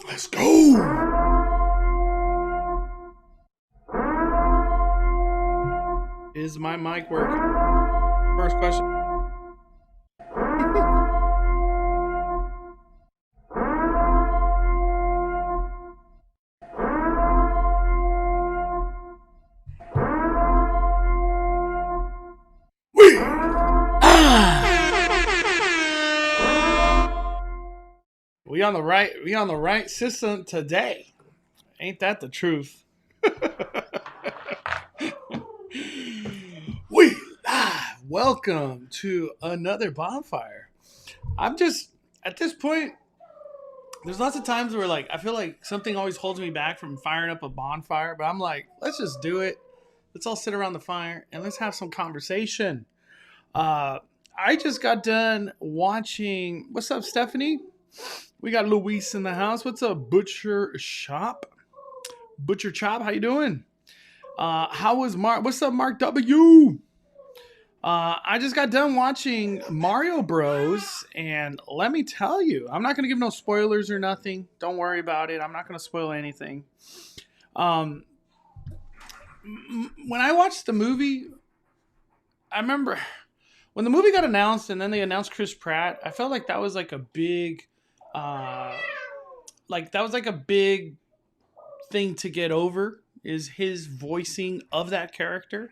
Let's go. Is my mic working? First question. We on the right system today. Ain't that the truth? We live. Welcome to another bonfire. I'm just at this point. There's lots of times where I feel like something always holds me back from firing up a bonfire, but I'm like, let's just do it. Let's all sit around the fire and let's have some conversation. I just got done watching. What's up, Stephanie? We got Luis in the house. What's up, Butcher Chop? How you doing? How was Mark? What's up, Mark W? I just got done watching Mario Bros. And let me tell you, I'm not going to give no spoilers or nothing. Don't worry about it. I'm not going to spoil anything. When I watched the movie, I remember when the movie got announced and then they announced Chris Pratt, I felt like that was like a big, big thing to get over, is his voicing of that character.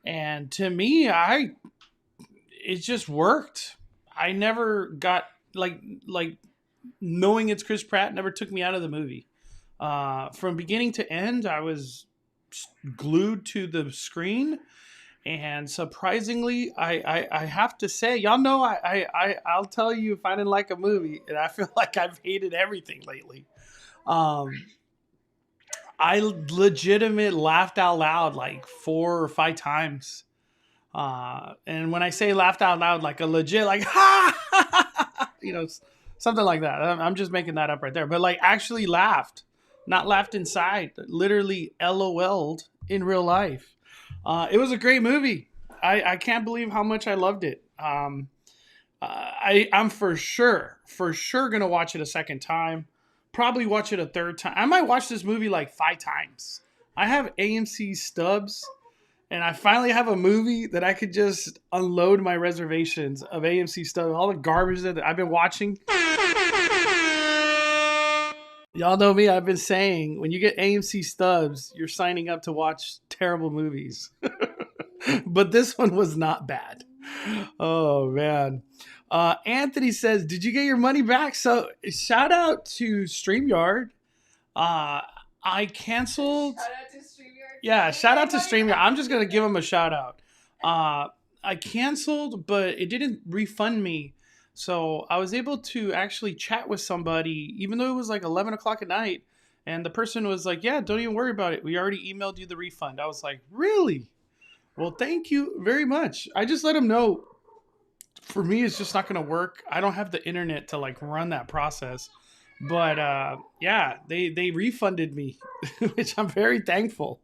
And to me, it just worked. I never got like knowing it's Chris Pratt never took me out of the movie. From beginning to end, I was glued to the screen. And surprisingly, I have to say, y'all know I'll tell you if I didn't like a movie, and I feel like I've hated everything lately. I legitimately laughed out loud like 4 or 5 times. And when I say laughed out loud, like a legit, like, ha, something like that. I'm just making that up right there. But like actually laughed, not laughed inside, literally LOL'd in real life. It was a great movie. I can't believe how much I loved it. I'm for sure going to watch it a second time. Probably watch it a third time. I might watch this movie like 5 times. I have AMC stubs, and I finally have a movie that I could just unload my reservations of AMC stubs. All the garbage that I've been watching. Y'all know me. I've been saying when you get AMC stubs, you're signing up to watch terrible movies. But this one was not bad. Oh, man. Anthony says, did you get your money back? So shout out to StreamYard. I canceled. Shout out to StreamYard. Yeah, shout out to StreamYard. I'm just going to give him a shout out. I canceled, but it didn't refund me. So I was able to actually chat with somebody, even though it was like 11 o'clock at night. And the person was like, yeah, don't even worry about it. We already emailed you the refund. I was like, really? Well, thank you very much. I just let him know. For me, it's just not going to work. I don't have the internet to like run that process. But yeah, they refunded me, which I'm very thankful.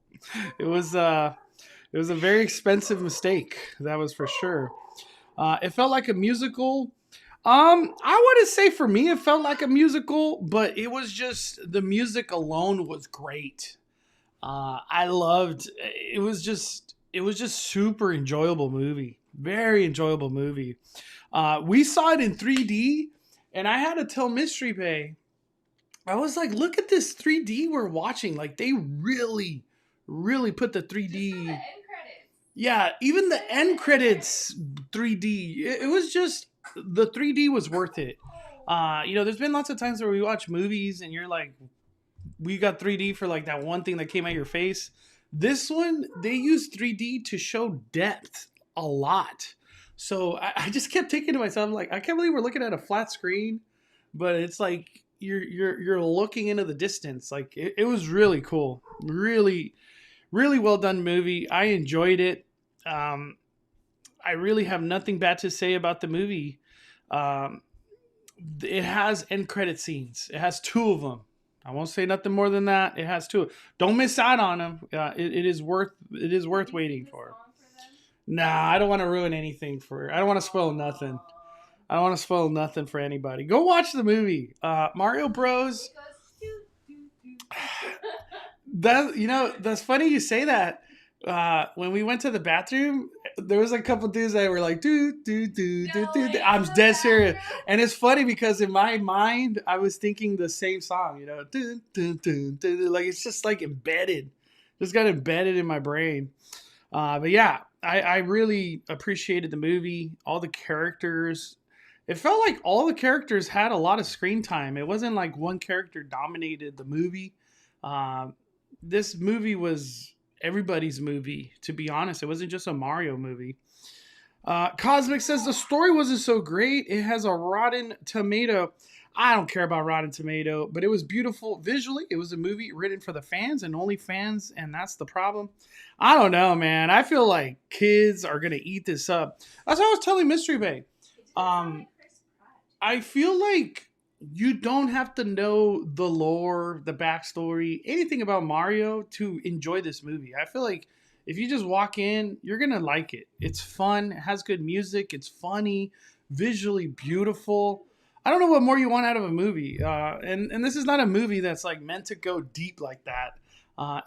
It was a very expensive mistake. That was for sure. It felt like a musical. I wouldn't say for me it felt like a musical, but it was just the music alone was great. I loved it. Was just super enjoyable movie. Very enjoyable movie. We saw it in 3D, and I had to tell Mystery Bay, I was like, look at this 3D we're watching. Like, they really, really put the 3D. Just for the end credits. Yeah, even the end credits 3D. It was just, the 3D was worth it. There's been lots of times where we watch movies and you're like, we got 3D for like that one thing that came at your face. This one, they used 3D to show depth a lot. So I just kept thinking to myself, like, I can't believe we're looking at a flat screen, but it's like you're looking into the distance. Like it was really cool. Really, really well done movie. I enjoyed it. I really have nothing bad to say about the movie. It has end credit scenes. It has 2 of them. I won't say nothing more than that. It has 2. Don't miss out on them. It is worth waiting for. Nah, I don't want to ruin anything I don't want to spoil nothing. I don't want to spoil nothing for anybody. Go watch the movie. Mario Bros. That that's funny you say that. When we went to the bathroom, there was a couple dudes that were like, do. I'm dead serious, and it's funny because in my mind, I was thinking the same song. Like it's just like embedded, just got embedded in my brain. But yeah, I really appreciated the movie. All the characters. It felt like all the characters had a lot of screen time. It wasn't like one character dominated the movie. Uh, this movie was everybody's movie, to be honest. It wasn't just a Mario movie. Cosmic says the story wasn't so great. It has a Rotten Tomato. I don't care about Rotten Tomato, but it was beautiful visually. It was a movie written for the fans and only fans, and that's the problem. I don't know, man. I feel like kids are gonna eat this up. That's what I was telling Mystery Bay. I feel like you don't have to know the lore, the backstory, anything about Mario to enjoy this movie. I feel like if you just walk in, you're going to like it. It's fun, it has good music, it's funny, visually beautiful. I don't know what more you want out of a movie. And this is not a movie that's like meant to go deep like that.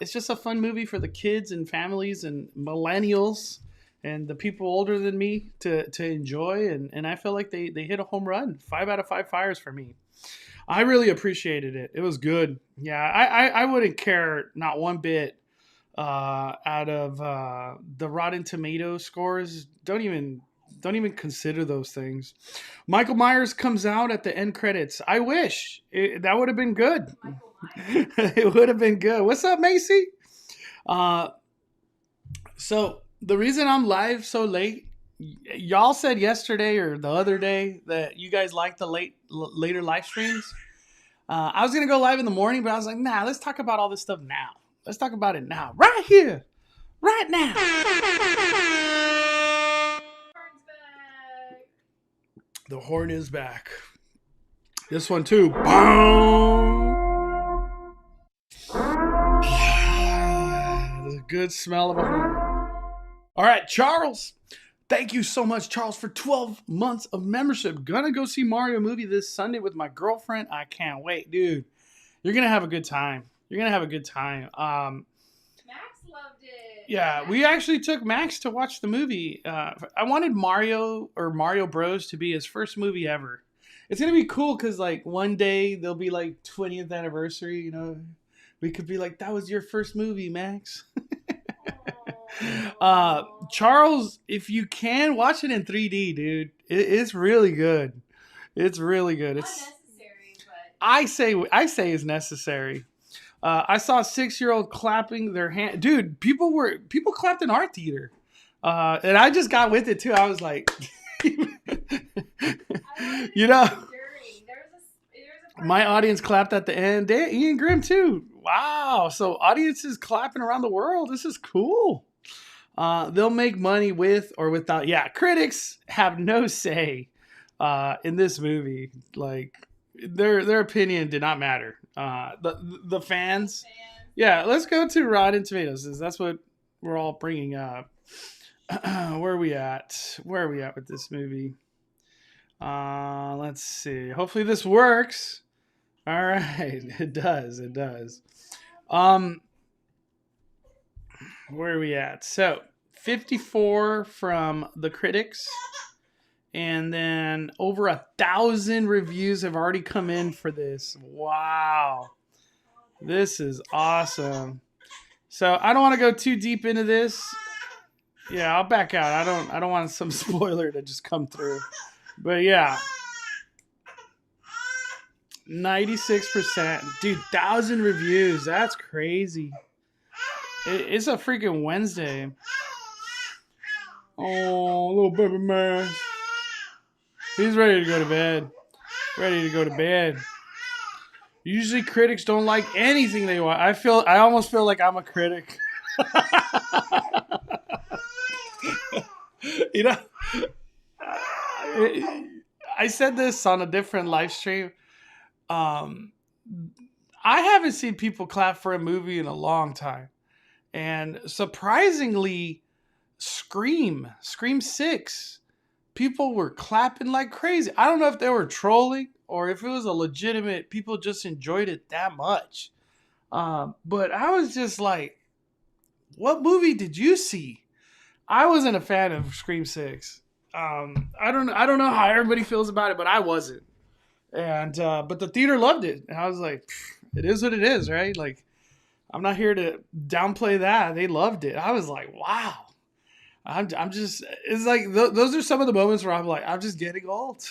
It's just a fun movie for the kids and families and millennials and the people older than me to enjoy. And I feel like they hit a home run. 5 out of 5 fires for me. I really appreciated it. It was good. Yeah, I wouldn't care not one bit out of the Rotten Tomato scores. Don't even consider those things. Michael Myers comes out at the end credits. I wish that would have been good. It would have been good. What's up, Macy? So the reason I'm live so late, y'all said yesterday or the other day that you guys like the later live streams. I was gonna go live in the morning, but I was like, nah, let's talk about all this stuff now. Let's talk about it now, right here, right now. The horn is back. This one too. Boom. There's a good smell of a horn. All right, Charles. Thank you so much, Charles, for 12 months of membership. Gonna go see Mario movie this Sunday with my girlfriend. I can't wait, dude. You're gonna have a good time. Max loved it. Yeah, we actually took Max to watch the movie. I wanted Mario Bros to be his first movie ever. It's gonna be cool because like one day there'll be like 20th anniversary. You know, we could be like, that was your first movie, Max. Charles, if you can watch it in 3D, dude, it's really good. It's really good. It's unnecessary, but I say it's necessary. I saw a 6-year-old clapping their hand. Dude, people clapped in our theater. And I just got with it too. I was like, you know, my audience clapped at the end. Ian Grimm too. Wow. So audiences clapping around the world. This is cool. They'll make money with or without. Yeah, critics have no say in this movie. Like their opinion did not matter. The fans. Yeah, let's go to Rotten Tomatoes. That's what we're all bringing up. Where are we at? Where are we at with this movie? Let's see. Hopefully this works. All right, it does. Where are we at? So 54 from the critics, and then over 1,000 reviews have already come in for this. Wow, this is awesome. So I don't want to go too deep into this. Yeah, I'll back out. I don't want some spoiler to just come through. But yeah, 96%, dude. 1,000 reviews. That's crazy. It's a freaking Wednesday. Oh, little baby man. He's ready to go to bed. Usually critics don't like anything they watch. I almost feel like I'm a critic. You know, I said this on a different live stream. I haven't seen people clap for a movie in a long time. And surprisingly, Scream 6, people were clapping like crazy. I don't know if they were trolling or if it was a legitimate, people just enjoyed it that much. But I was just like, what movie did you see? I wasn't a fan of Scream 6. I don't know how everybody feels about it, but I wasn't. And but the theater loved it. And I was like, it is what it is, right? Like, I'm not here to downplay that. They loved it. I was like, wow. I'm just, it's like, those are some of the moments where I'm like, I'm just getting old.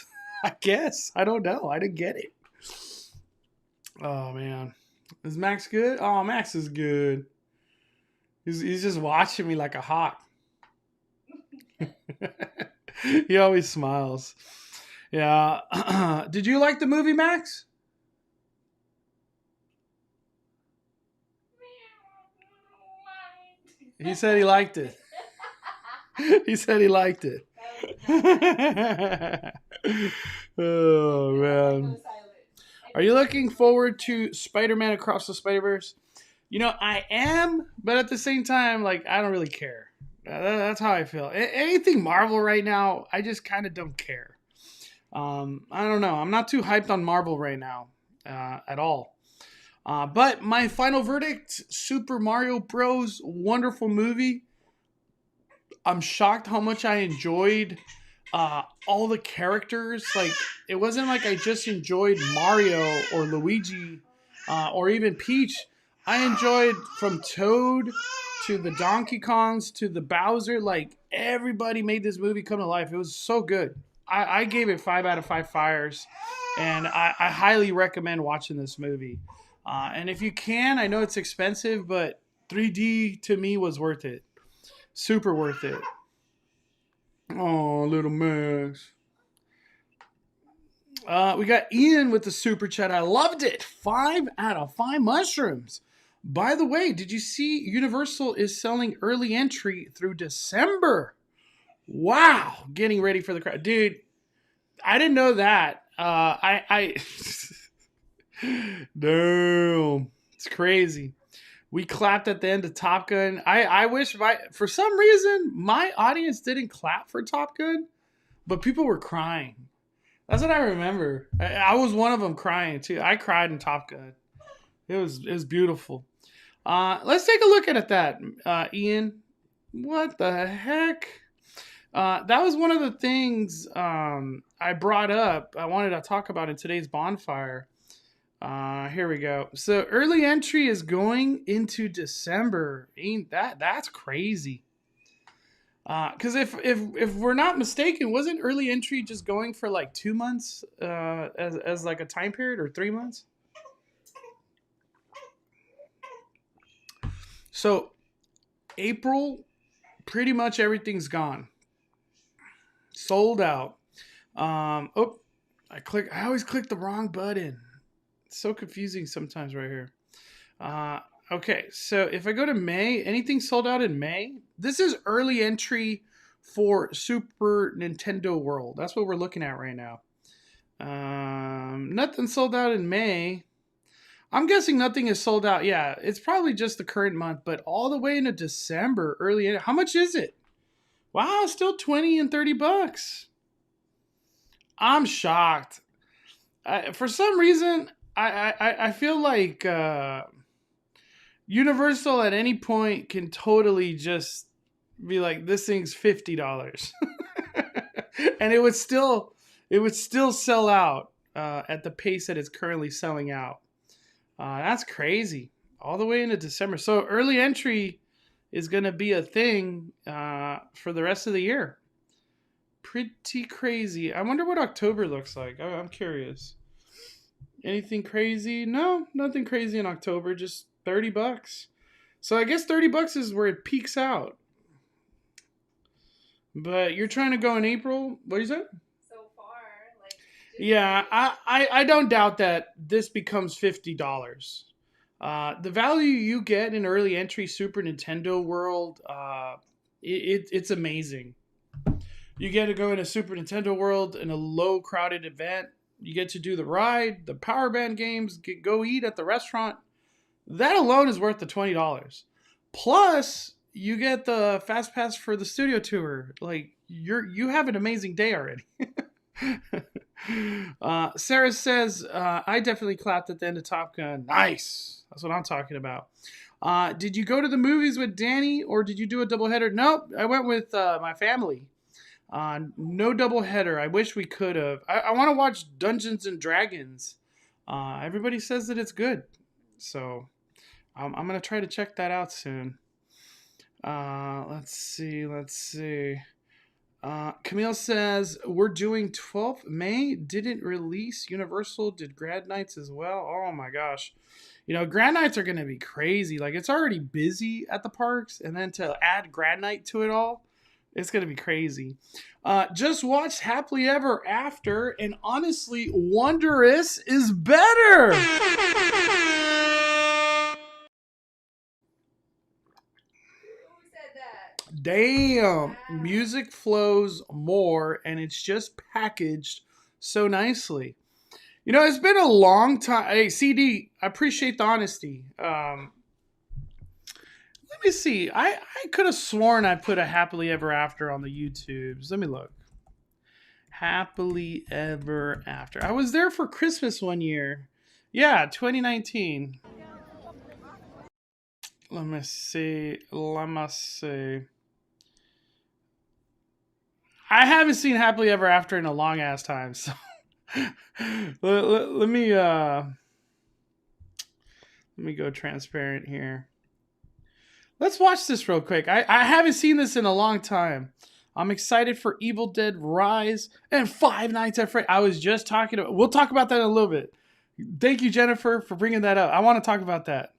I guess. I don't know. I didn't get it. Oh, man. Is Max good? Oh, Max is good. He's just watching me like a hawk. He always smiles. Yeah. Did you like the movie, Max? He said he liked it. He said he liked it. Oh, man. Are you looking forward to Spider-Man Across the Spider-Verse? You know, I am, but at the same time, like, I don't really care. That's how I feel. Anything Marvel right now, I just kind of don't care. I don't know. I'm not too hyped on Marvel right now at all. But my final verdict, Super Mario Bros. Wonderful movie. I'm shocked how much I enjoyed all the characters. Like, it wasn't like I just enjoyed Mario or Luigi or even Peach. I enjoyed from Toad to the Donkey Kongs to the Bowser. Like, everybody made this movie come to life. It was so good. I gave it 5 out of 5 fires, and I highly recommend watching this movie. And if you can, I know it's expensive, but 3D to me was worth it. Super worth it. Oh, little Max. We got Ian with the super chat. I loved it. 5 out of 5 mushrooms. By the way, did you see Universal is selling early entry through December? Wow. Getting ready for the crowd. Dude, I didn't know that. I Damn. It's crazy. We clapped at the end of Top Gun. I wish for some reason my audience didn't clap for Top Gun, but people were crying. That's what I remember. I was one of them crying too. I cried in Top Gun. It was beautiful. Let's take a look at that, Ian. What the heck? That was one of the things I brought up. I wanted to talk about in today's bonfire. Here we go. So early entry is going into December. Ain't that's crazy? Because if we're not mistaken, wasn't early entry just going for like 2 months as like a time period, or 3 months? So April, pretty much everything's gone. Sold out. I always click the wrong button. It's so confusing sometimes right here. Okay, so if I go to May, anything sold out in May? This is early entry for Super Nintendo World. That's what we're looking at right now. Nothing sold out in May. I'm guessing nothing is sold out. Yeah, it's probably just the current month, but all the way into December, how much is it? Wow, still 20 and 30 bucks. I'm shocked. For some reason, I feel like Universal at any point can totally just be like, this thing's $50. And it would still sell out at the pace that it's currently selling out. That's crazy. All the way into December. So early entry is going to be a thing for the rest of the year. Pretty crazy. I wonder what October looks like. I'm curious. Anything crazy? No, nothing crazy in October. Just 30 bucks. So I guess 30 bucks is where it peaks out. But you're trying to go in April? What is it? So far, like. Yeah, I don't doubt that this becomes $50. The value you get in early entry Super Nintendo World, it's amazing. You get to go in a Super Nintendo World in a low crowded event. You get to do the ride, the power band games, go eat at the restaurant. That alone is worth the $20. Plus, you get the fast pass for the studio tour. Like, you have an amazing day already. Sarah says, I definitely clapped at the end of Top Gun. Nice. That's what I'm talking about. Did you go to the movies with Danny or did you do a doubleheader? Nope. I went with my family. No doubleheader. I wish we could have. I want to watch Dungeons and Dragons. Everybody says that it's good. So I'm going to try to check that out soon. Let's see. Camille says, we're doing 12th May. Didn't release. Universal did grad nights as well. Oh my gosh. You know, grad nights are going to be crazy. Like, it's already busy at the parks. And then to add grad night to it all, it's going to be crazy. Just watched Happily Ever After. And honestly, Wondrous is better. Damn, music flows more and it's just packaged so nicely. You know, it's been a long time. Hey, CD, I appreciate the honesty. Let me see. I could have sworn I put a Happily Ever After on the YouTubes. Let me look. Happily Ever After. I was there for Christmas one year. Yeah, 2019. Let me see. I haven't seen Happily Ever After in a long ass time, so let me go transparent here. Let's watch this real quick. I haven't seen this in a long time. I'm excited for Evil Dead Rise and Five Nights at Freddy's. I was just talking about. We'll talk about that in a little bit. Thank you, Jennifer, for bringing that up. I want to talk about that.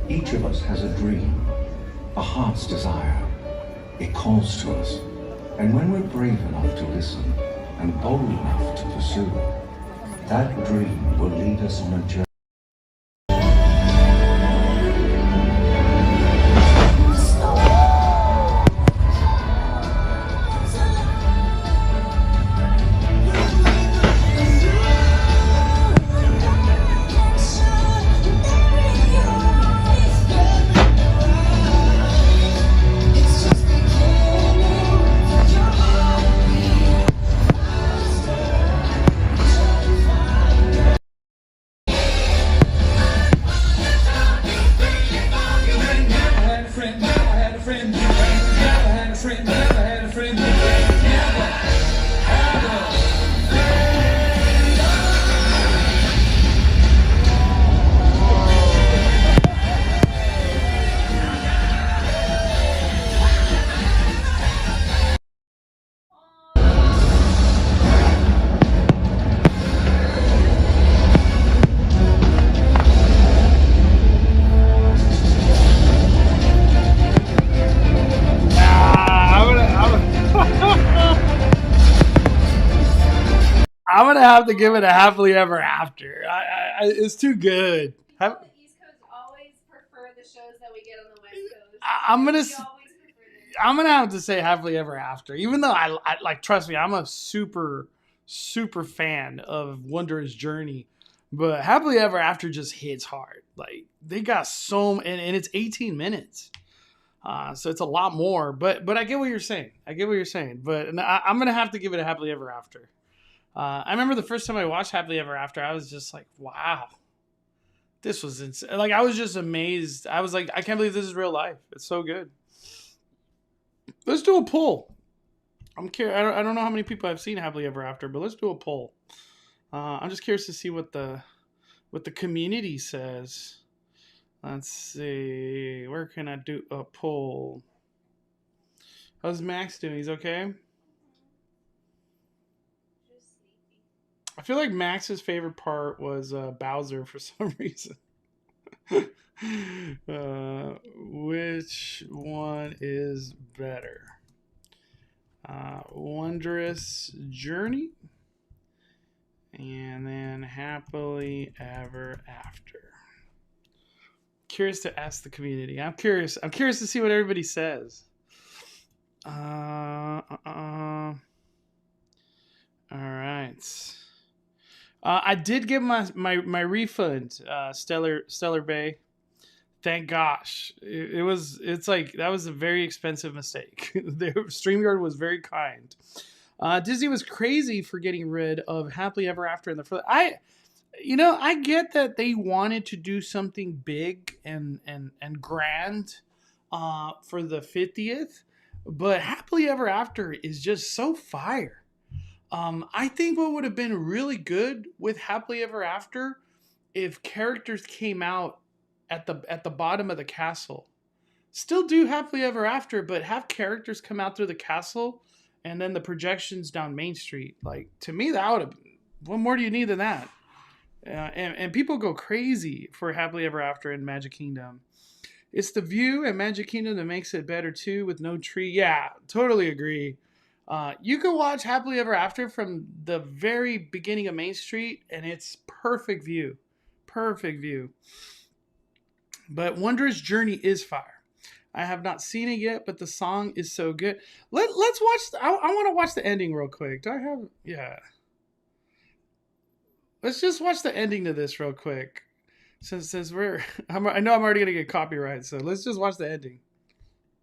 Each of us has a dream, a heart's desire. It calls to us. And when we're brave enough to listen and bold enough to pursue, that dream will lead us on a journey. I'm gonna have to give it a Happily Ever After. It's too good. The East Coast always prefer the shows that we get on the West Coast. I'm gonna have to say Happily Ever After, even though I like. Trust me, I'm a super fan of Wondrous Journey, but Happily Ever After just hits hard. Like, they got so, and it's 18 minutes, so it's a lot more. But I get what you're saying. But I'm gonna have to give it a Happily Ever After. I remember the first time I watched Happily Ever After, I was just like, wow, this was insane. Like, I was just amazed. I was like, I can't believe this is real life. It's so good. Let's do a poll. I don't know how many people have seen Happily Ever After, but let's do a poll. I'm just curious to see what the community says. Let's see. Where can I do a poll? How's Max doing? He's okay? I feel like Max's favorite part was Bowser for some reason. Which one is better? Wondrous Journey And then happily ever after. Curious to ask the community. I'm curious to see what everybody says. All right. I did get my refund, Stellar Bay. Thank gosh. It's like that was a very expensive mistake. The StreamYard was very kind. Disney was crazy for getting rid of Happily Ever After in the first. I get that they wanted to do something big and grand for the 50th, but Happily Ever After is just so fire. I think what would have been really good with Happily Ever After if characters came out at the bottom of the castle. Still do Happily Ever After, but have characters come out through the castle and then the projections down Main Street. Like, to me, that would have been, what more do you need than that? And people go crazy for Happily Ever After in Magic Kingdom. It's the view in Magic Kingdom that makes it better too, with no tree. Yeah, totally agree. You can watch Happily Ever After from the very beginning of Main Street, and it's perfect view. Perfect view. But Wondrous Journey is fire. I have not seen it yet, but the song is so good. Let's watch. I want to watch the ending real quick. Do I have? Yeah. Let's just watch the ending to this real quick. Since we're, I know I'm already gonna get copyright, so let's just watch the ending.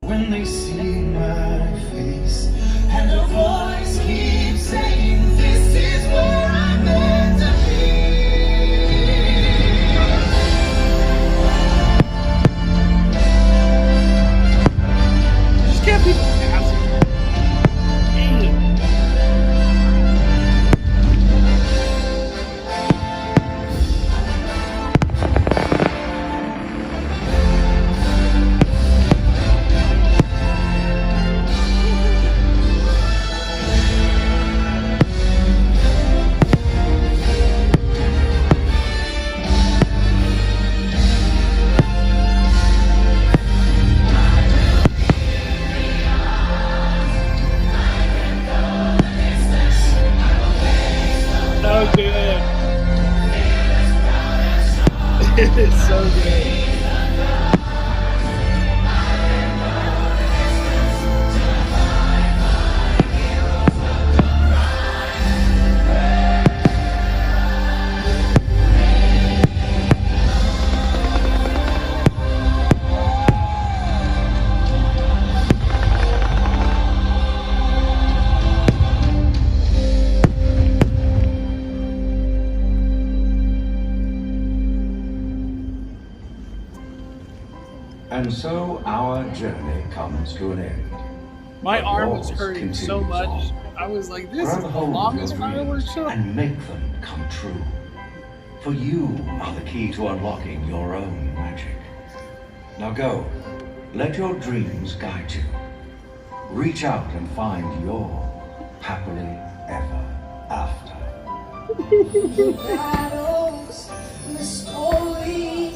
When they see my face and a voice keeps saying, "This is where I'm meant to be." Just can't be passive. It is so good. And so our journey comes to an end. My But arm was yours hurting so continues much. on. I was like, this is Grab the hold of longest your fireworks dreams show. and make them come true. For you are the key to unlocking your own magic. Now go, let your dreams guide you. Reach out and find your happily ever after. The battles, the stories,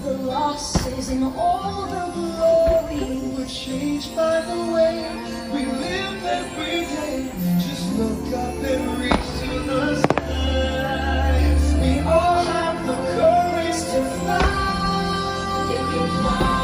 the losses, and all the glory We're changed by the way we live every day. Just look up and reach to the skies. We all have the courage to fly. You can fly.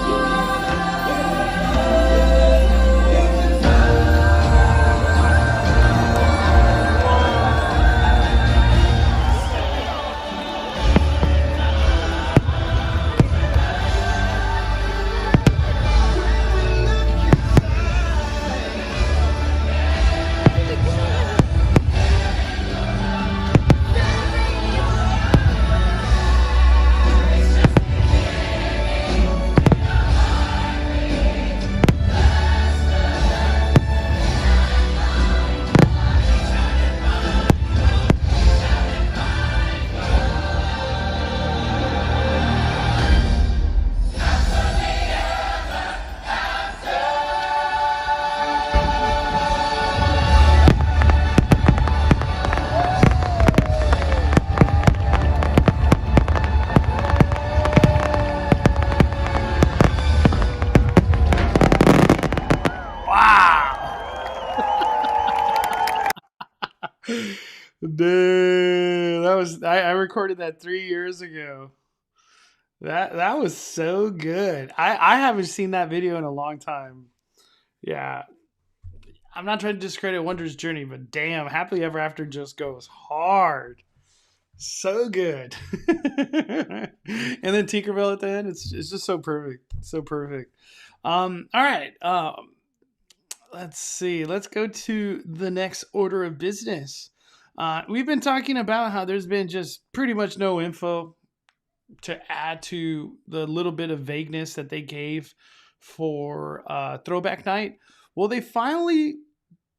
Damn. I recorded that 3 years ago. That was so good. I haven't seen that video in a long time. Yeah. I'm not trying to discredit Wonder's Journey, but damn, Happily Ever After just goes hard. So good. And then Tinkerbell at the end, it's just so perfect. So perfect. All right. Let's see. Let's go to the next order of business. We've been talking about how there's been just pretty much no info to add to the little bit of vagueness that they gave for Throwback Night. Well, they finally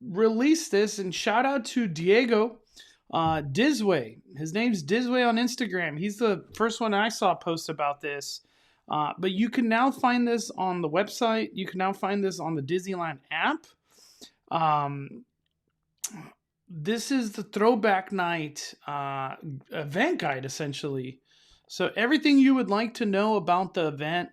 released this, and shout out to Diego Dizway. His name's Dizway on Instagram. He's the first one I saw post about this. But you can now find this on the website. You can now find this on the Disneyland app. This is the Throwback Night event guide, essentially. So everything you would like to know about the event,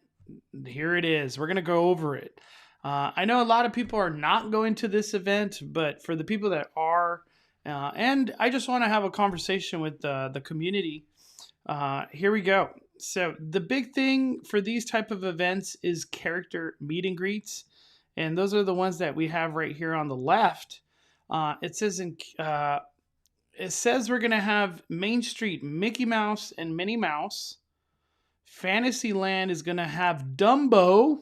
here it is. We're going to go over it. I know a lot of people are not going to this event, but for the people that are, and I just want to have a conversation with the community, here we go. So the big thing for these type of events is character meet and greets. And those are the ones that we have right here on the left. It says we're going to have Main Street Mickey Mouse and Minnie Mouse. Fantasyland is going to have Dumbo.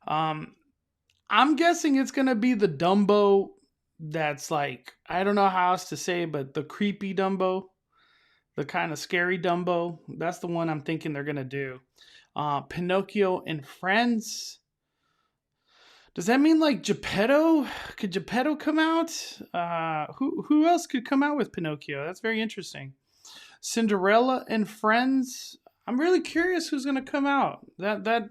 I'm guessing it's going to be the Dumbo that's like, I don't know how else to say, but the creepy Dumbo. The kind of scary Dumbo. That's the one I'm thinking they're going to do. Pinocchio and Friends. Does that mean like Geppetto? Could Geppetto come out? Who else could come out with Pinocchio? That's very interesting. Cinderella and Friends. I'm really curious who's going to come out. The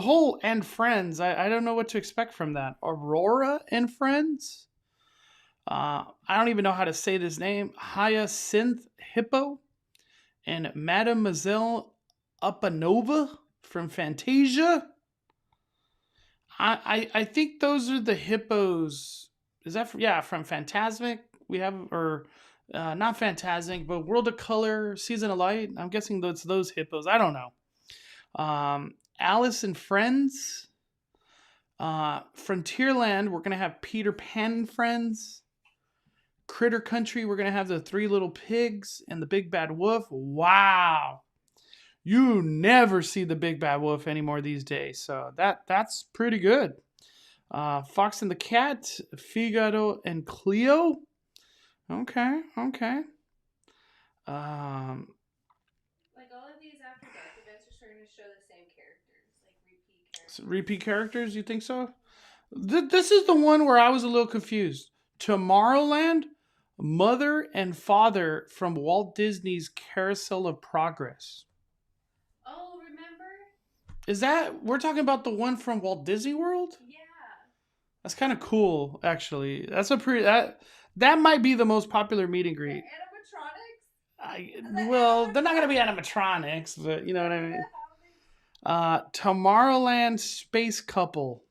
whole and Friends. I don't know what to expect from that. Aurora and Friends. I don't even know how to say this name. Hyacinth Hippo and Mademoiselle Upanova from Fantasia. I think those are the hippos. Is that from Fantasmic? We have, or not Fantasmic, but World of Color, Season of Light. I'm guessing those hippos. I don't know. Alice and Friends. Frontierland, we're going to have Peter Pan and Friends. Critter Country, we're going to have the Three Little Pigs and the Big Bad Wolf. Wow. You never see the Big Bad Wolf anymore these days. So that's pretty good. Fox and the Cat, Figaro and Cleo. Okay. Like all of these After Dark events are starting to show the same characters, like repeat characters. So repeat characters, you think so? This is the one where I was a little confused. Tomorrowland, Mother and Father from Walt Disney's Carousel of Progress. Oh, remember? Is that, we're talking about the one from Walt Disney World? Yeah. That's kind of cool, actually. That's a pretty, that might be the most popular meet and greet. Animatronics? Well, they're not going to be animatronics, but you know what I mean. Tomorrowland Space Couple.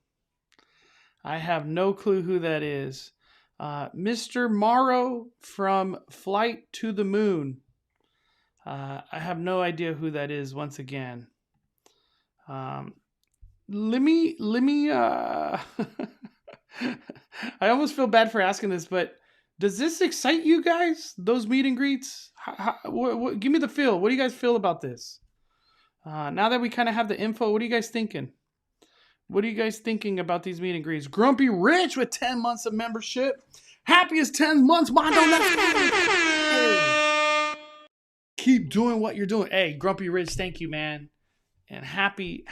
I have no clue who that is. Mr. Morrow from Flight to the Moon. I have no idea who that is once again. Let me I almost feel bad for asking this, but does this excite you guys? Those meet and greets? Give me the feel. What do you guys feel about this? Now that we kind of have the info, what are you guys thinking? What are you guys thinking about these meet and greets? Grumpy Rich with 10 months of membership. Happiest 10 months, Mondo. Keep doing what you're doing. Hey, Grumpy Rich, thank you, man. And happy,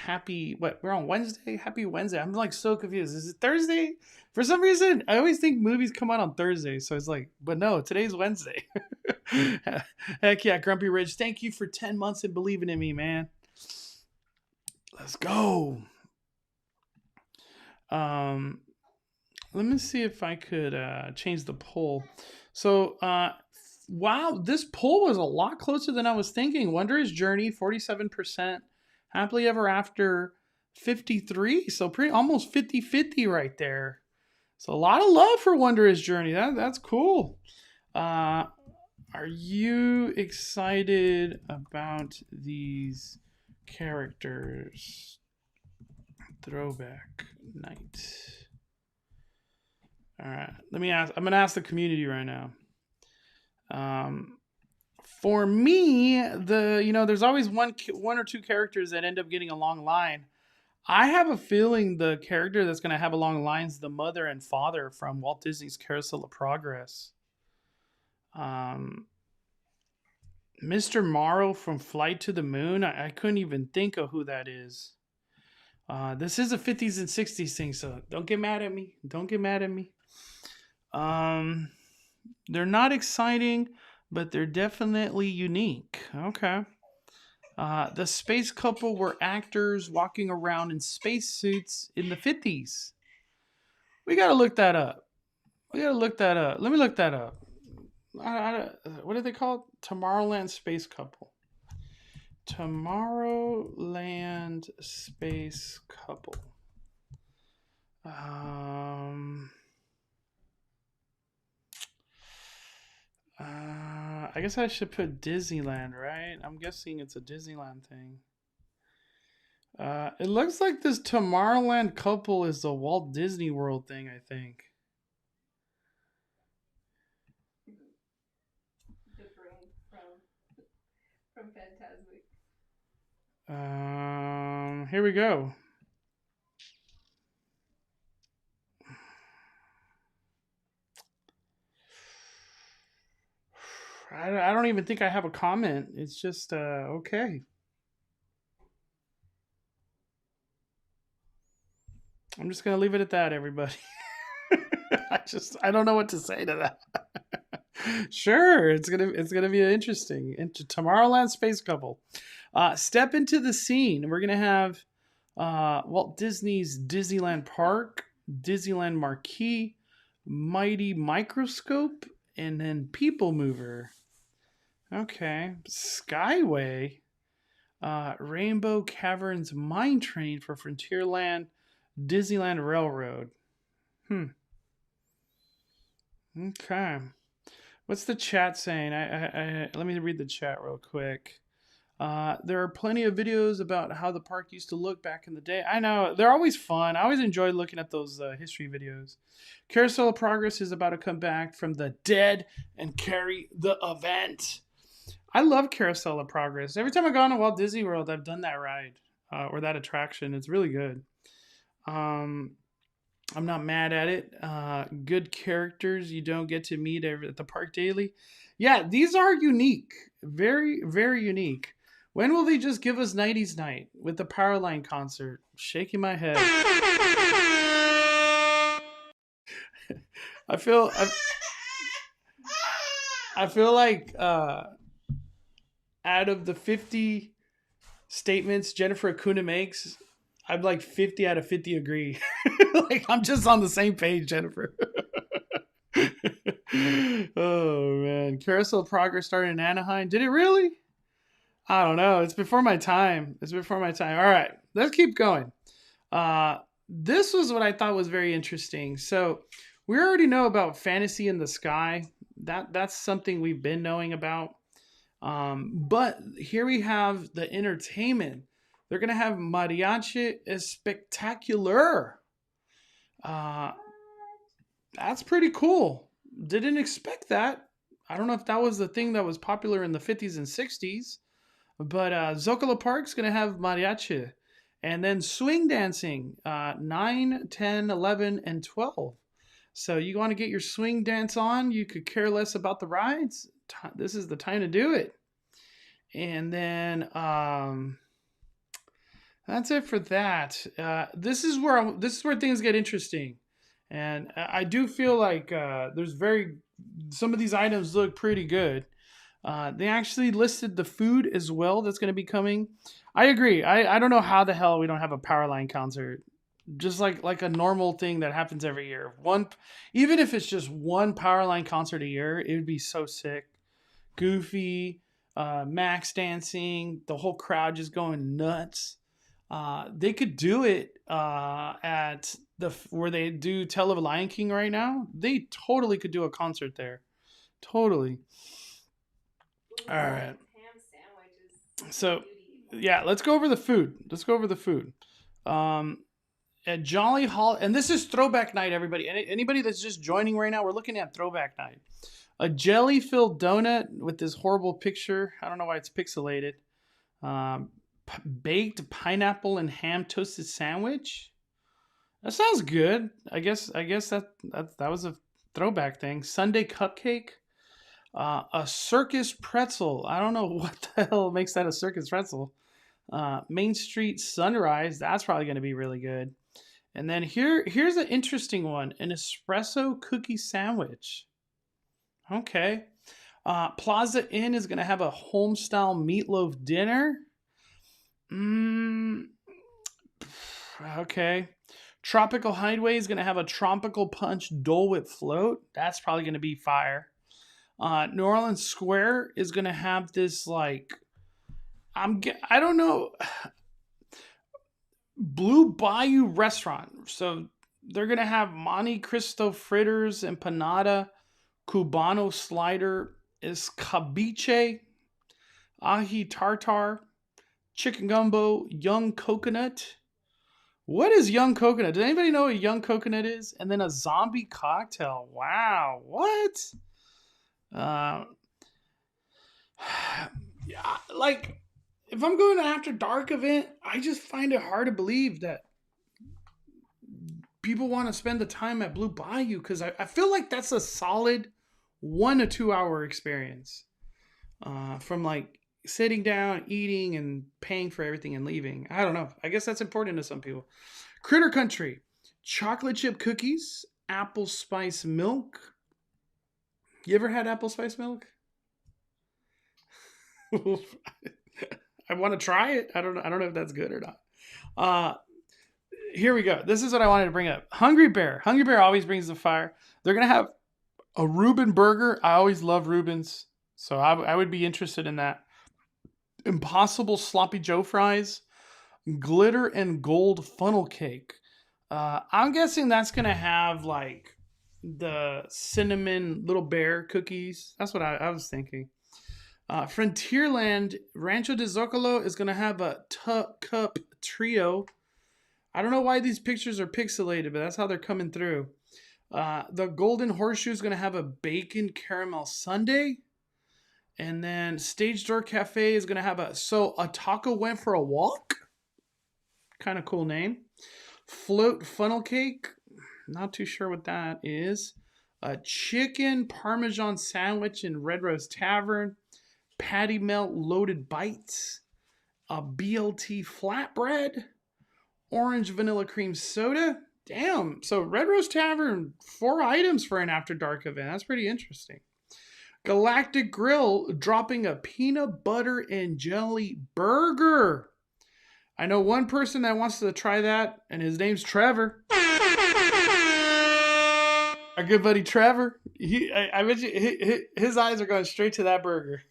what? We're on Wednesday? Happy Wednesday. I'm like so confused. Is it Thursday? For some reason, I always think movies come out on Thursday. So it's like, but no, today's Wednesday. Heck yeah, Grumpy Rich. Thank you for 10 months and believing in me, man. Let's go. Let me see if I could change the poll. So, wow, this poll was a lot closer than I was thinking. Wondrous Journey, 47%. Happily Ever After, 53%. So pretty almost 50-50 right there. So a lot of love for Wondrous Journey. That's cool. Are you excited about these characters? Throwback Night. All right. Let me ask. I'm gonna ask the community right now. For me, there's always one or two characters that end up getting a long line. I have a feeling the character that's going to have a long line is the mother and father from Walt Disney's Carousel of Progress. Mr. Morrow from Flight to the Moon. I couldn't even think of who that is. This is a 50s and 60s thing, so don't get mad at me. Don't get mad at me. They're not exciting, but they're definitely unique. Okay. The space couple were actors walking around in spacesuits in the 50s. We got to look that up. Let me look that up. What are they called? Tomorrowland Space Couple. Tomorrowland Space Couple. I guess I should put Disneyland, right? I'm guessing it's a Disneyland thing. It looks like this Tomorrowland couple is the Walt Disney World thing, I think. Different from Fantasmic. Here we go. I don't even think I have a comment. It's just okay. I'm just gonna leave it at that, everybody. I don't know what to say to that. Sure, it's gonna be interesting. Into Tomorrowland Space Couple. Step into the scene. We're gonna have Walt Disney's Disneyland Park, Disneyland Marquee, Mighty Microscope, and then People Mover. Okay, Skyway, Rainbow Caverns Mine Train for Frontierland, Disneyland Railroad. Okay. What's the chat saying? Let me read the chat real quick. There are plenty of videos about how the park used to look back in the day. I know, they're always fun. I always enjoy looking at those history videos. Carousel of Progress is about to come back from the dead and carry the event. I love Carousel of Progress. Every time I go on to Walt Disney World, I've done that ride or that attraction. It's really good. I'm not mad at it. Good characters you don't get to meet at the park daily. Yeah, these are unique. Very, very unique. When will they just give us 90s Night with the Powerline concert? Shaking my head. I feel like out of the 50 statements Jennifer Acuna makes, I'm like 50 out of 50 agree. Like I'm just on the same page, Jennifer. Oh man, Carousel of Progress started in Anaheim. Did it really? I don't know. It's before my time. All right, let's keep going. This was what I thought was very interesting. So we already know about Fantasy in the Sky. That's something we've been knowing about. But here we have the entertainment. They're going to have Mariachi Espectacular. That's pretty cool. Didn't expect that. I don't know if that was the thing that was popular in the 50s and 60s. But Zocalo Park's going to have mariachi. And then swing dancing, 9, 10, 11, and 12. So you want to get your swing dance on. You could care less about the rides. This is the time to do it. And then that's it for that. This is where things get interesting. And I do feel like some of these items look pretty good. They actually listed the food as well that's going to be coming. I agree. I don't know how the hell we don't have a Powerline concert. Just like a normal thing that happens every year. Even if it's just one Powerline concert a year, it would be so sick. Goofy, Max dancing, the whole crowd just going nuts. They could do it at where they do Tale of a Lion King right now. They totally could do a concert there. Totally. All right. Ham sandwich is So, beauty. yeah, let's go over the food. At Jolly Hall, and this is Throwback Night, everybody. Anybody that's just joining right now, we're looking at Throwback Night. A jelly-filled donut with this horrible picture. I don't know why it's pixelated. Baked pineapple and ham toasted sandwich. That sounds good. I guess that was a throwback thing. Sunday cupcake. A circus pretzel. I don't know what the hell makes that a circus pretzel. Main Street Sunrise. That's probably going to be really good. And then here's an interesting one. An espresso cookie sandwich. Okay. Plaza Inn is going to have a home-style meatloaf dinner. Okay. Tropical Hideaway is going to have a tropical punch Dole Whip float. That's probably going to be fire. New Orleans Square is going to have this, like, I don't know, Blue Bayou restaurant. So they're going to have Monte Cristo fritters, empanada, Cubano slider, escabeche, ahi tartar, chicken gumbo, young coconut. What is young coconut? Does anybody know what young coconut is? And then a zombie cocktail. Wow. What? Yeah, like, if I'm going to an after dark event, I just find it hard to believe that people want to spend the time at Blue Bayou, because I feel like that's a solid 1 to 2 hour experience. From like sitting down, eating, and paying for everything and leaving. I don't know. I guess that's important to some people. Critter Country, chocolate chip cookies, apple spice milk. You ever had apple spice milk? I want to try it. I don't know if that's good or not. Here we go. This is what I wanted to bring up. Hungry Bear. Hungry Bear always brings the fire. They're going to have a Reuben burger. I always love Reubens, so I would be interested in that. Impossible Sloppy Joe fries. Glitter and gold funnel cake. I'm guessing that's going to have, like, the cinnamon little bear cookies. That's what I was thinking. Frontierland Rancho de Zocalo is going to have a cup trio. I don't know why these pictures are pixelated, but that's how they're coming through. The Golden Horseshoe is going to have a bacon caramel sundae. And then Stage Door Cafe is going to have a taco went for a walk. Kind of cool name. Float funnel cake. Not too sure what that is. A chicken parmesan sandwich in Red Rose Tavern. Patty melt loaded bites. A BLT flatbread. Orange vanilla cream soda. Damn. So Red Rose Tavern, 4 items for an after dark event. That's pretty interesting. Galactic Grill dropping a peanut butter and jelly burger. I know one person that wants to try that, and his name's Trevor. Our good buddy Trevor. I bet you his eyes are going straight to that burger.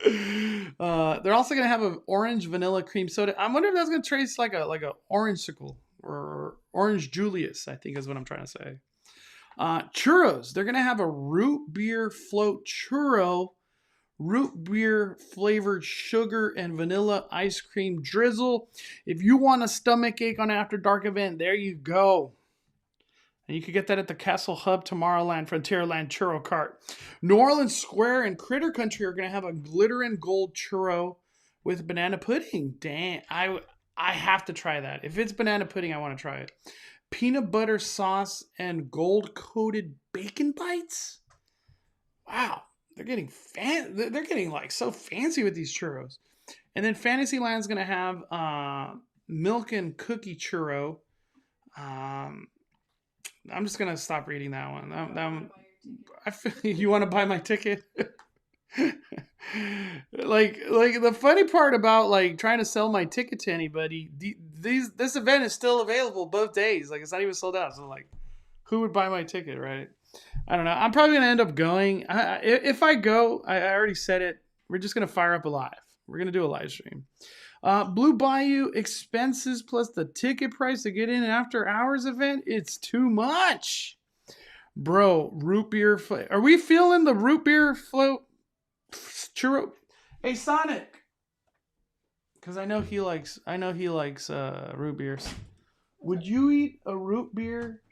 They're also going to have an orange vanilla cream soda. I wonder if that's going to taste like a orangesicle or orange Julius, I think is what I'm trying to say. Churros. They're going to have a root beer float churro, root beer flavored sugar and vanilla ice cream drizzle. If you want a stomach ache on After Dark event, there you go. And you can get that at the Castle Hub, Tomorrowland, Frontierland Churro Cart. New Orleans Square and Critter Country are going to have a glitter and gold churro with banana pudding. Damn, I have to try that. If it's banana pudding, I want to try it. Peanut butter sauce and gold-coated bacon bites. Wow, they're getting they're getting like so fancy with these churros. And then Fantasyland's going to have milk and cookie churro. I'm just gonna stop reading that one. I feel you want to buy my ticket. like the funny part about like trying to sell my ticket to anybody, this event is still available both days. Like, it's not even sold out. So like, who would buy my ticket, right? I don't know. I'm probably gonna end up going. If I go, I already said it. We're just gonna fire up a live. We're gonna do a live stream. Blue Bayou expenses plus the ticket price to get in an after hours event. It's too much, bro. Root beer. Are we feeling the root beer float? churro. Hey, Sonic. Because I know he likes root beers. Would you eat a root beer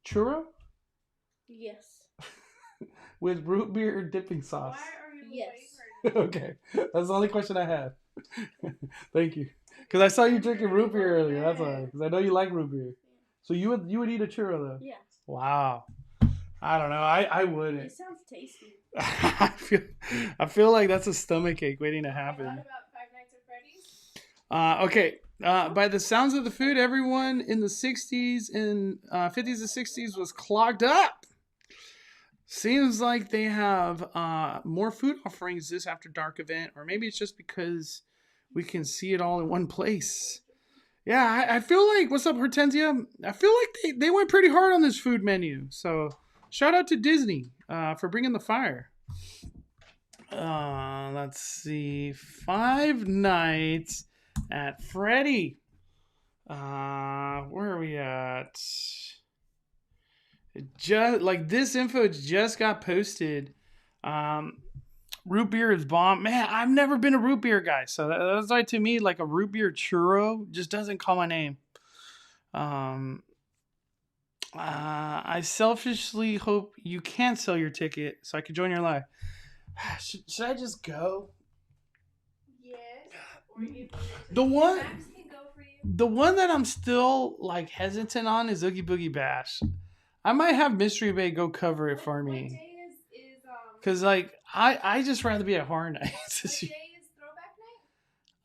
churro Yes. with root beer dipping sauce? Why are you Yes. awake right Okay, that's the only question I had. Thank you. Because I saw you drinking root beer earlier. That's why. Because I know you like root beer. So you would eat a churro though. Yes. Wow. I don't know. I It wouldn't. sounds tasty. I feel like that's a stomach ache waiting to now? What happen. about Five Nights at Freddy's? Okay. By the sounds of the food, everyone in the 60s and 50s and 60s was clogged up. Seems like they have more food offerings this After Dark event, or maybe it's just because we can see it all in one place. Yeah, I feel like, what's up, Hortensia? I feel like they went pretty hard on this food menu. So shout out to Disney for bringing the fire. Let's see. Five Nights at Freddy. Where are we at? Just like this info just got posted. Root beer is bomb. Man, I've never been a root beer guy. So that's like, to me, like a root beer churro just doesn't call my name. I selfishly hope you can sell your ticket so I can join your live. Should I just go? Yes. Or if The one, Max can go for you. the one that I'm still like hesitant on is Oogie Boogie Bash. I might have Mystery Bay go cover it for What me. day is Cause like I just rather be at Horror Nights. what day is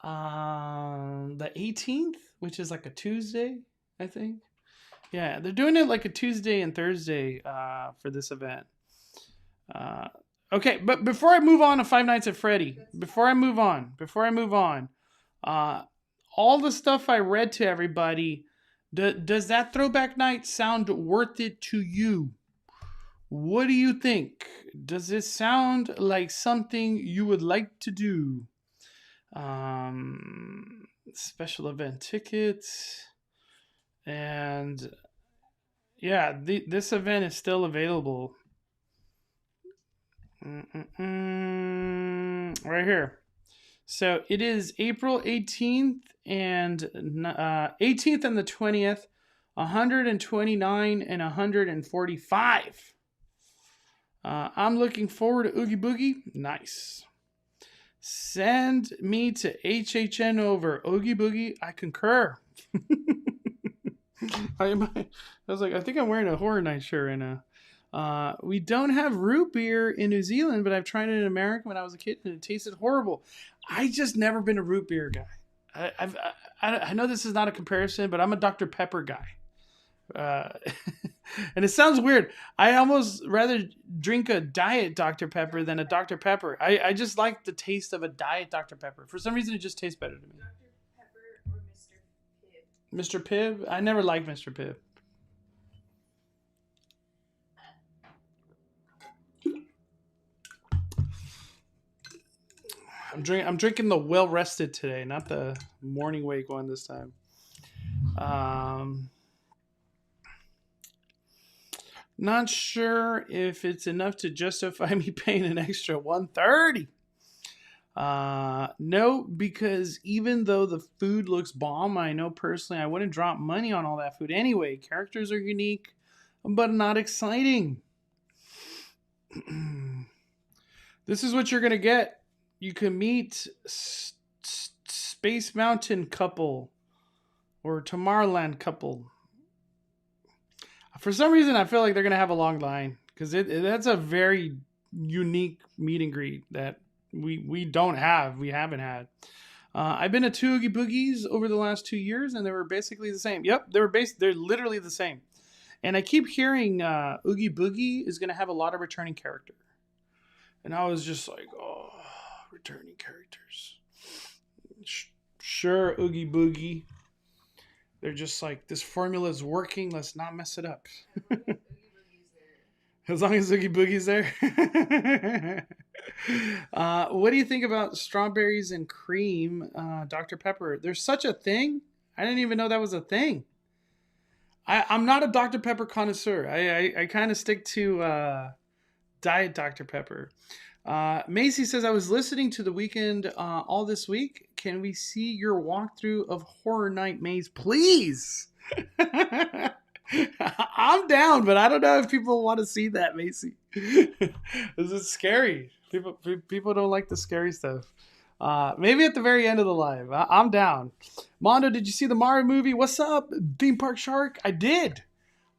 Throwback Night? The 18th, which is like a Tuesday, I think. Yeah, they're doing it like a Tuesday and Thursday for this event. Okay, but before I move on to Five Nights at Freddy, before I move on, all the stuff I read to everybody, does that Throwback Night sound worth it to you? What do you think? Does it sound like something you would like to do? Special event tickets. And yeah, this event is still available. Right here. So it is April 18th and 18th and the 20th, 129 and 145. I'm looking forward to Oogie Boogie. Nice. Send me to HHN over Oogie Boogie. I concur. I was like, I think I'm wearing a Horror Night shirt right now. We don't have root beer in New Zealand, but I've tried it in America when I was a kid and it tasted horrible. I just never been a root beer guy. I know this is not a comparison, but I'm a Dr. Pepper guy. And it sounds weird. I almost rather drink a Diet Dr. Pepper than a Dr. Pepper. I just like the taste of a Diet Dr. Pepper. For some reason, it just tastes better to me. Dr. Pepper or Mr. Pibb? Mr. Pibb? I never liked Mr. Pibb. I'm drinking the well rested today, not the morning wake one this time. Not sure if it's enough to justify me paying an extra $130. No, because even though the food looks bomb, I know personally I wouldn't drop money on all that food anyway. Characters are unique, but not exciting. This is what you're gonna get. You can meet Space Mountain couple or Tomorrowland couple. For some reason, I feel like they're going to have a long line because that's a very unique meet and greet that we don't have. We haven't had. I've been to 2 Oogie Boogies over the last 2 years, and they were basically the same. Yep, they're literally the same. And I keep hearing Oogie Boogie is going to have a lot of returning character. And I was just like, oh, returning characters. Sure, Oogie Boogie. They're just like, this formula is working. Let's not mess it up. As long as Oogie Boogie's there. What do you think about strawberries and cream Dr. Pepper? There's such a thing? I didn't even know that was a thing. I'm not a Dr. Pepper connoisseur. I kind of stick to Diet Dr. Pepper. Macy says, I was listening to The Weekend all this week. Can we see your walkthrough of Horror Night Maze, please? I'm down, but I don't know if people want to see that, Macy. This is scary. People don't like the scary stuff. Maybe at the very end of the live. I'm down. Mondo, did you see the Mario movie? What's up, Theme Park Shark? I did.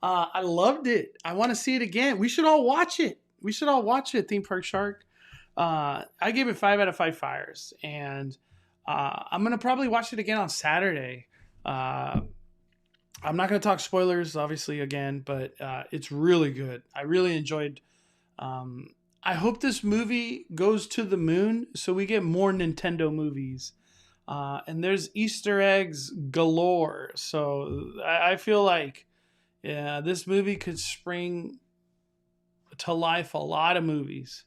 I loved it. I want to see it again. We should all watch it. Theme Park Shark. I gave it 5 out of 5 fires, and I'm gonna probably watch it again on Saturday. I'm not gonna talk spoilers, obviously, again, but it's really good. I really enjoyed. I hope this movie goes to the moon so we get more Nintendo movies. And there's Easter eggs galore. So I feel like, yeah, this movie could spring to life a lot of movies.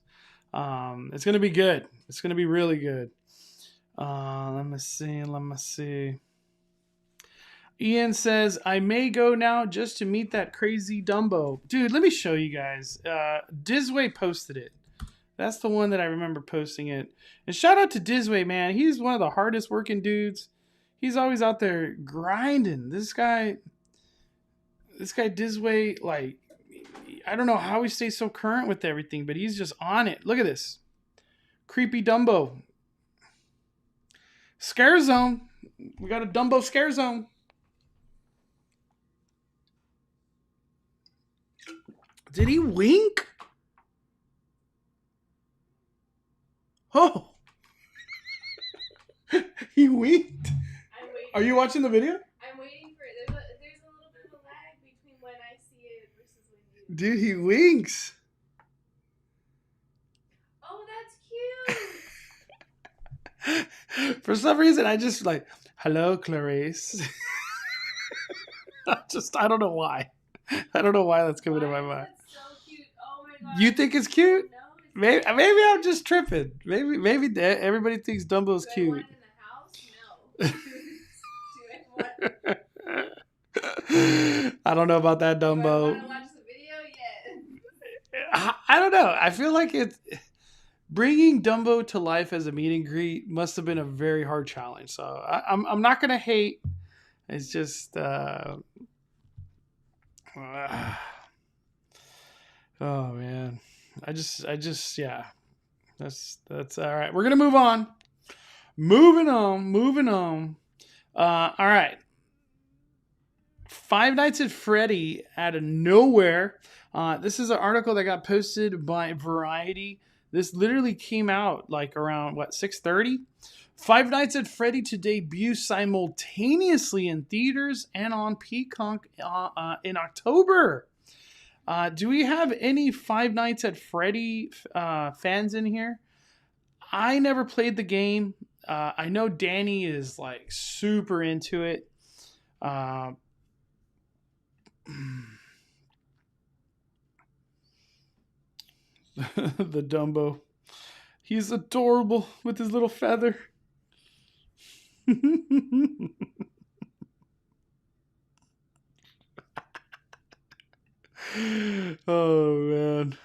It's going to be good. It's going to be really good. Let me see. Ian says, I may go now just to meet that crazy Dumbo. Dude, let me show you guys. Dizway posted it. That's the one that I remember posting it. And shout out to Dizway, man. He's one of the hardest working dudes. He's always out there grinding. This guy Dizway, like, I don't know how he stays so current with everything, but he's just on it. Look at this. Creepy Dumbo. Scare zone. We got a Dumbo scare zone. Did he wink? Oh. He winked. Are you watching the video? I'm waiting for it. There's a little bit of a lag between when I see it versus when you. Dude, he winks. Oh, that's cute. For some reason, I just like, hello, Clarice. I don't know why. I don't know why that's coming to my mind. That's so cute. Oh my god. You think it's cute? No, it's Maybe I'm just tripping. Maybe everybody thinks Dumbo's Do I want cute. it in the house? No. Do I don't know about that I want Dumbo. to watch the video yet? I don't know. I feel like it's bringing Dumbo to life as a meet and greet must have been a very hard challenge. So I'm not gonna hate. It's just oh man. I just yeah. That's all right. We're gonna move on. Moving on. All right. Five Nights at Freddy out of nowhere. This is an article that got posted by Variety. This literally came out like around 6:30. Five Nights at Freddy to debut simultaneously in theaters and on Peacock in October. Do we have any Five Nights at Freddy fans in here? I never played the game. I know Danny is like super into it. The Dumbo. He's adorable with his little feather. Oh man.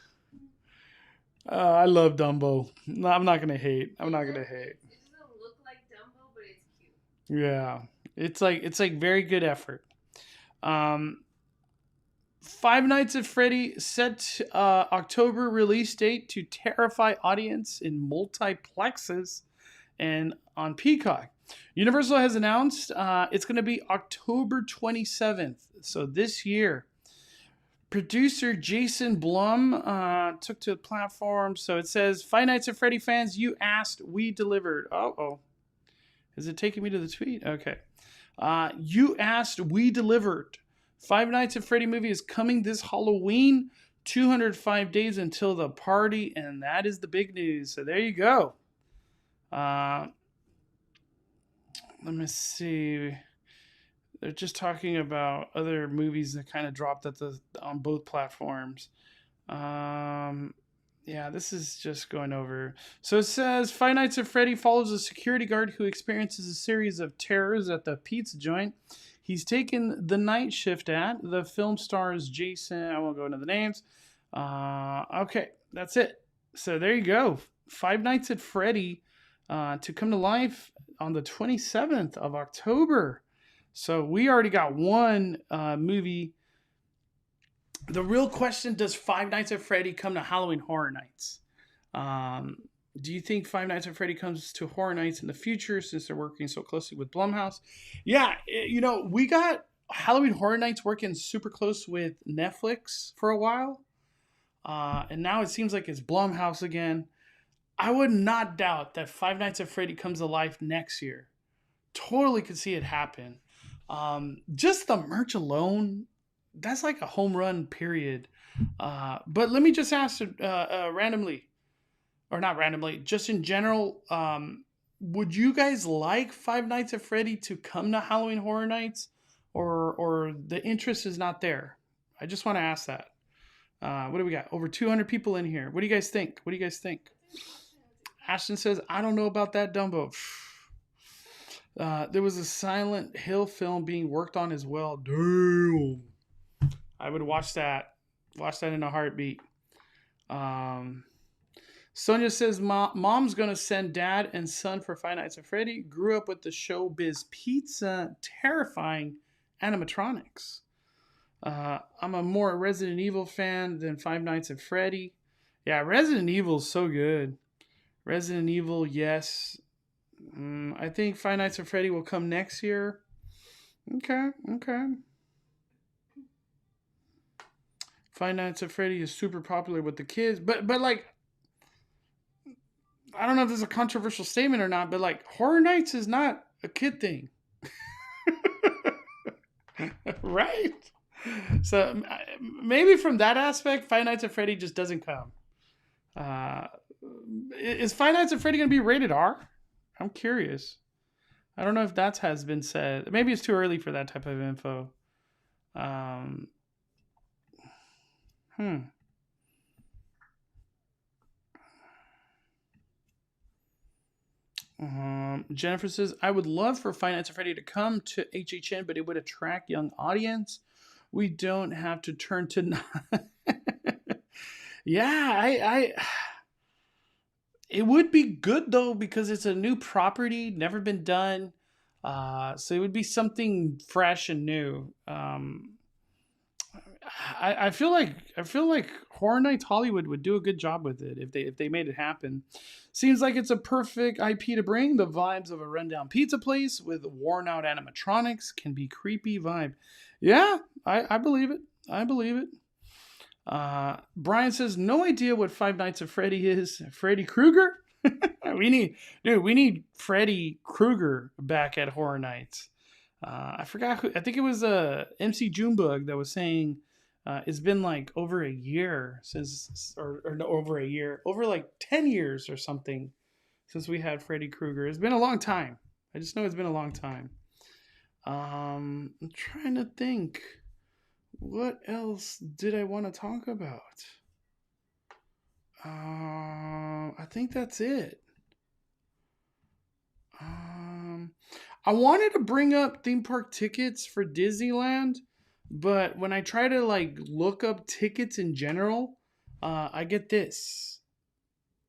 I love Dumbo. No, I'm not gonna hate. It doesn't look like Dumbo, but it's cute. Yeah. It's like very good effort. Five Nights at Freddy set October release date to terrify audience in multiplexes and on Peacock. Universal has announced it's going to be October 27th, so this year. Producer Jason Blum took to the platform, so it says, Five Nights at Freddy fans, you asked, we delivered. Uh-oh. Is it taking me to the tweet? Okay. You asked, we delivered. Five Nights at Freddy movie is coming this Halloween. 205 days until the party, and that is the big news. So there you go. Let me see. They're just talking about other movies that kind of dropped on both platforms. Yeah, this is just going over. So it says, Five Nights at Freddy follows a security guard who experiences a series of terrors at the pizza joint he's taken the night shift at. The film stars Jason. I won't go into the names. Okay, that's it. So there you go. Five Nights at Freddy to come to life on the 27th of October. So we already got one movie. The real question, does Five Nights at Freddy come to Halloween Horror Nights? Do you think Five Nights at Freddy comes to Horror Nights in the future since they're working so closely with Blumhouse? Yeah, we got Halloween Horror Nights working super close with Netflix for a while. And now it seems like it's Blumhouse again. I would not doubt that Five Nights at Freddy comes to life next year. Totally could see it happen. Just the merch alone, that's like a home run, period. But let me just ask randomly, or not randomly, just in general, would you guys like Five Nights at Freddy to come to Halloween Horror Nights, or the interest is not there? I just want to ask that. What do we got? Over 200 people in here. What do you guys think? Ashton says, I don't know about that, Dumbo. There was a Silent Hill film being worked on as well. Damn. I would watch that. Watch that in a heartbeat. Sonia says, Mom's going to send Dad and son for Five Nights at Freddy. Grew up with the Showbiz Pizza. Terrifying animatronics. I'm a more Resident Evil fan than Five Nights at Freddy. Yeah, Resident Evil is so good. Resident Evil, yes. I think Five Nights at Freddy will come next year. Okay. Five Nights at Freddy is super popular with the kids, but like, I don't know if this is a controversial statement or not, but like, Horror Nights is not a kid thing. Right? So maybe from that aspect, Five Nights at Freddy just doesn't come. Is Five Nights at Freddy going to be rated R? I'm curious. I don't know if that has been said. Maybe it's too early for that type of info. Jennifer says, I would love for Five Nights at Freddy to come to HHN, but it would attract young audience. We don't have to turn to... Yeah, it would be good, though, because it's a new property, never been done. So it would be something fresh and new. I feel like Horror Nights Hollywood would do a good job with it if they made it happen. Seems like it's a perfect IP to bring. The vibes of a rundown pizza place with worn out animatronics can be creepy vibe. Yeah, I believe it. Brian says, no idea what Five Nights at Freddy is. Freddy Krueger? we need Freddy Krueger back at Horror Nights. I forgot who. I think it was MC Junebug that was saying it's been like over a year since, or no, over like 10 years or something since we had Freddy Krueger. It's been a long time. I just know it's been a long time. I'm trying to think. What else did I want to talk about? I think that's it. I wanted to bring up theme park tickets for Disneyland, but when I try to like look up tickets in general, I get this.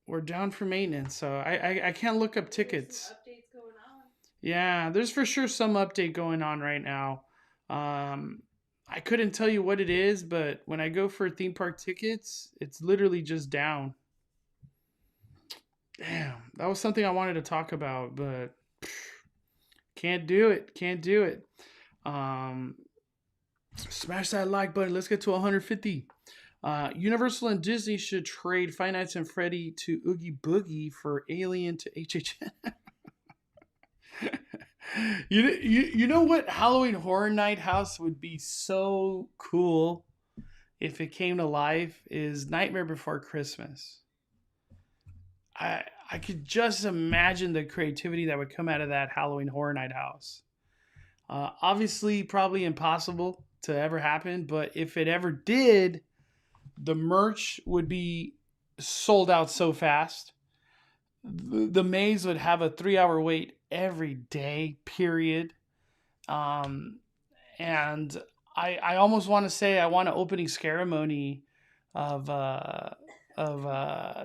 We're down for maintenance, so I can't look up tickets. Some updates going on. Yeah, there's for sure some update going on right now. I couldn't tell you what it is, but when I go for theme park tickets, it's literally just down. Damn, that was something I wanted to talk about, but can't do it. Smash that like button. Let's get to 150. Universal and Disney should trade Five Nights at Freddy to Oogie Boogie for Alien to HHN. You know what Halloween Horror Night House would be so cool if it came to life is Nightmare Before Christmas. I could just imagine the creativity that would come out of that Halloween Horror Night House. Obviously, probably impossible to ever happen, but if it ever did, the merch would be sold out so fast. The maze would have a 3-hour wait every day, period. And I almost want to say I want an opening ceremony of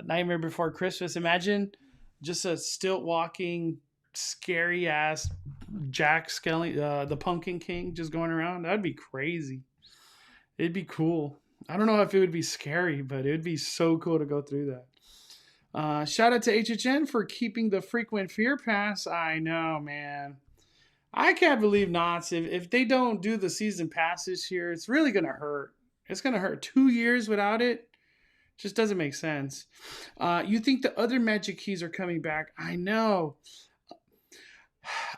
Nightmare Before Christmas. Imagine just a stilt walking, scary ass Jack Skellington, the Pumpkin King, just going around. That'd be crazy. It'd be cool. I don't know if it would be scary, but it would be so cool to go through that. Shout out to HHN for keeping the frequent fear pass. I know, man. I can't believe Knots. If they don't do the season pass this year, it's really going to hurt. It's going to hurt. 2 years without it just doesn't make sense. You think the other Magic Keys are coming back? I know.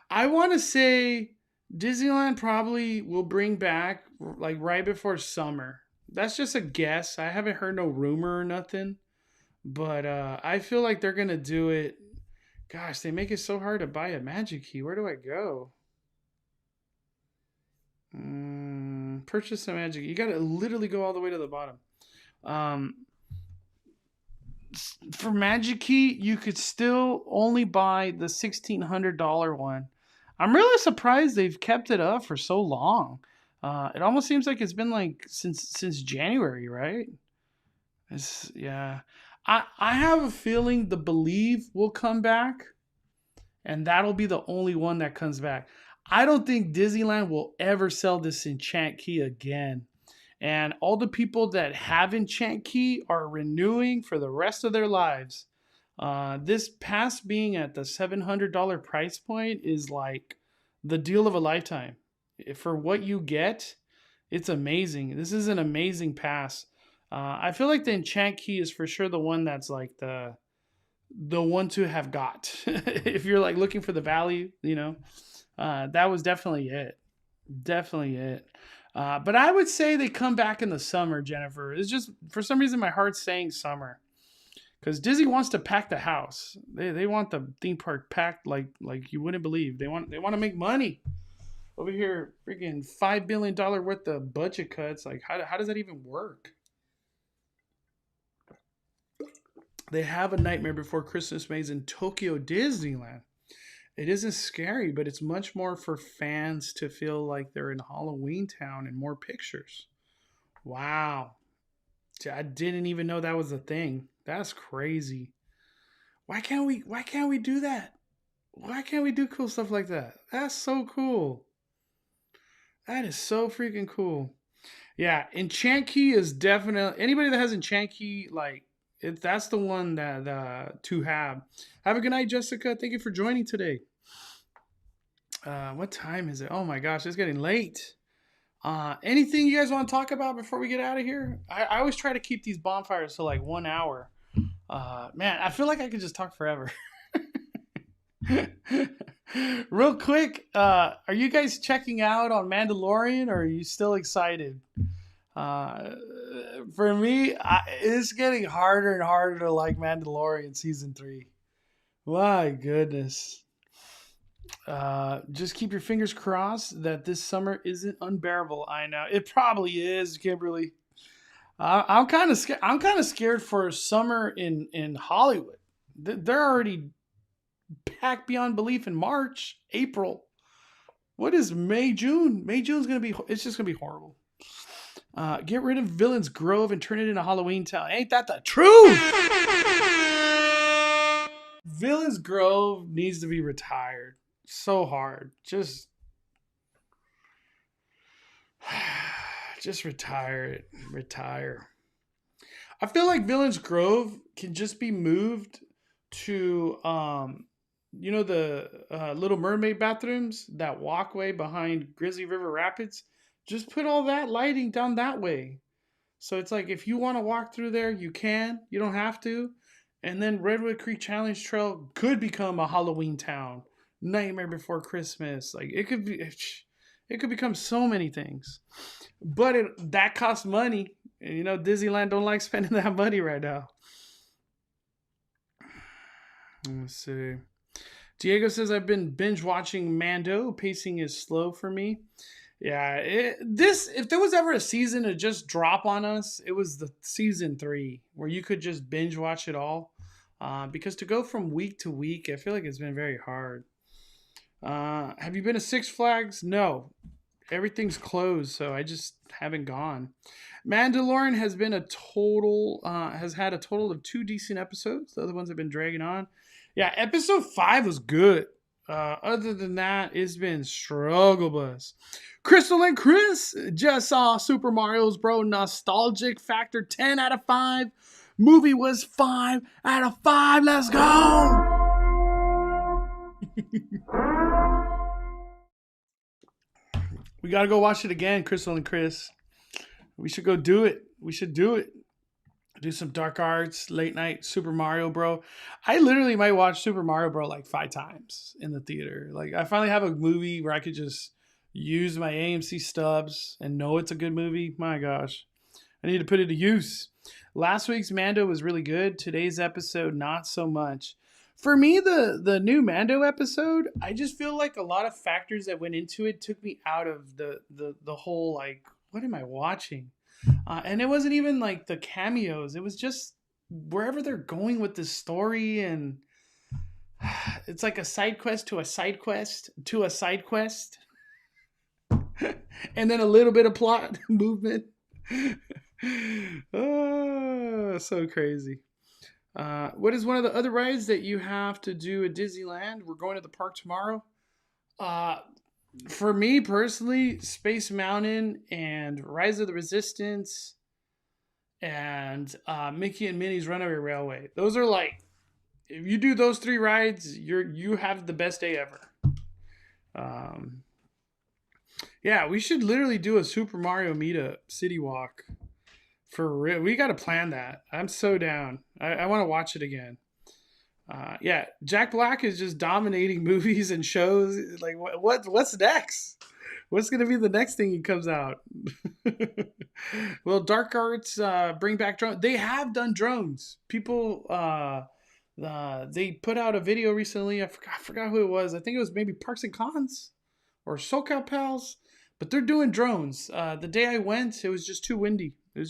I want to say Disneyland probably will bring back like right before summer. That's just a guess. I haven't heard no rumor or nothing. But I feel like they're going to do it. Gosh, they make it so hard to buy a Magic Key. Where do I go? Purchase a Magic Key. You got to literally go all the way to the bottom. For Magic Key, you could still only buy the $1,600 one. I'm really surprised they've kept it up for so long. It almost seems like it's been like since January, right? Yeah. I have a feeling the Believe will come back, and that'll be the only one that comes back. I don't think Disneyland will ever sell this Enchant Key again. And all the people that have Enchant Key are renewing for the rest of their lives. This pass being at the $700 price point is like the deal of a lifetime. For what you get, it's amazing. This is an amazing pass. I feel like the Enchant Key is for sure the one that's like the one to have got. If you're like looking for the value, you know, that was definitely it. Definitely it. But I would say they come back in the summer, Jennifer. It's just, for some reason, my heart's saying summer. Because Disney wants to pack the house. They want the theme park packed like you wouldn't believe. They want to make money. Over here, freaking $5 billion worth of budget cuts. Like, how does that even work? They have a Nightmare Before Christmas maze in Tokyo Disneyland. It isn't scary, but it's much more for fans to feel like they're in Halloween Town and more pictures. Wow. I didn't even know that was a thing. That's crazy. Why can't we do that? Why can't we do cool stuff like that? That's so cool. That is so freaking cool. Yeah, Enchant Key is definitely, anybody that has Enchant Key, like, that's the one that to have. Have a good night, Jessica. Thank you for joining today. What time is it? Oh my gosh, it's getting late. Anything you guys want to talk about before we get out of here? I always try to keep these bonfires to like 1 hour. Man, I feel like I could just talk forever. Real quick, are you guys checking out on Mandalorian, or are you still excited? For me, it's getting harder and harder to like Mandalorian season 3. My goodness. Just keep your fingers crossed that this summer isn't unbearable. I know it probably is, Kimberly. I'm kind of scared for summer in Hollywood. They're already packed beyond belief in March, April. What is May, June? May, June's gonna be. It's just gonna be horrible. Get rid of Villains Grove and turn it into Halloween Town. Ain't that the truth? Villains Grove needs to be retired. So hard. Just retire it. Retire. I feel like Villains Grove can just be moved to, you know, the Little Mermaid bathrooms, that walkway behind Grizzly River Rapids. Just put all that lighting down that way. So it's like, if you want to walk through there, you can. You don't have to. And then Redwood Creek Challenge Trail could become a Halloween Town. Nightmare Before Christmas. Like, it could become so many things. But that costs money. And you know, Disneyland don't like spending that money right now. Let's see. Diego says, I've been binge watching Mando. Pacing is slow for me. Yeah, if there was ever a season to just drop on us, it was the season 3 where you could just binge watch it all. Because to go from week to week, I feel like it's been very hard. Have you been to Six Flags? No. everything's closed, so I just haven't gone. Mandalorian has been has had a total of 2 decent episodes. The other ones have been dragging on. Yeah, episode 5 was good. Other than that, it's been struggle bus. Crystal and Chris just saw Super Mario's Bro nostalgic factor 10 out of 5. Movie was 5 out of 5. Let's go. We got to go watch it again, Crystal and Chris. We should go do it. We should do it. Do some dark arts, late night Super Mario Bro. I literally might watch Super Mario Bro like 5 times in the theater. Like, I finally have a movie where I could just use my AMC stubs and know it's a good movie. My gosh. I need to put it to use. Last week's Mando was really good. Today's episode, not so much. For me, the new Mando episode, I just feel like a lot of factors that went into it took me out of the whole, like, what am I watching? And it wasn't even like the cameos. It was just wherever they're going with the story, and it's like a side quest to a side quest to a side quest. And then a little bit of plot movement. Oh, so crazy. What is one of the other rides that you have to do at Disneyland? We're going to the park tomorrow. For me personally, Space Mountain and Rise of the Resistance and Mickey and Minnie's Runaway Railway. Those are like, if you do those 3 rides, you have the best day ever. Yeah, we should literally do a Super Mario meetup, City Walk. For real. We got to plan that. I'm so down. I want to watch it again. Yeah, Jack Black is just dominating movies and shows. Like, what's next? What's going to be the next thing he comes out? Well, Dark Arts bring back drones. They have done drones. People, they put out a video recently. I forgot who it was. I think it was maybe Parks and Cons or SoCal Pals. But they're doing drones. The day I went, it was just too windy. They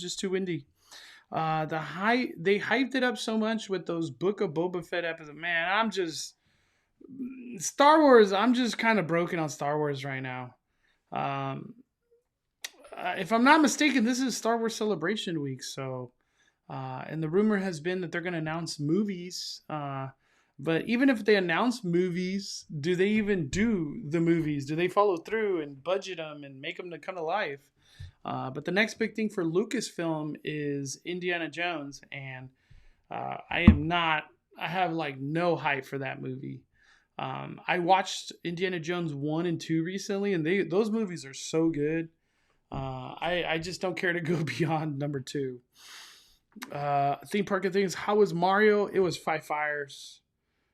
hyped it up so much with those Book of Boba Fett episodes. Man, Star Wars, I'm just kind of broken on Star Wars right now. If I'm not mistaken, this is Star Wars Celebration Week. So, and the rumor has been that they're going to announce movies. But even if they announce movies, do they even do the movies? Do they follow through and budget them and make them to come to life? But the next big thing for Lucasfilm is Indiana Jones. And I have like no hype for that movie. I watched Indiana Jones 1 and 2 recently, and those movies are so good. I just don't care to go beyond number 2. Theme park of things. How was Mario? It was 5 fires.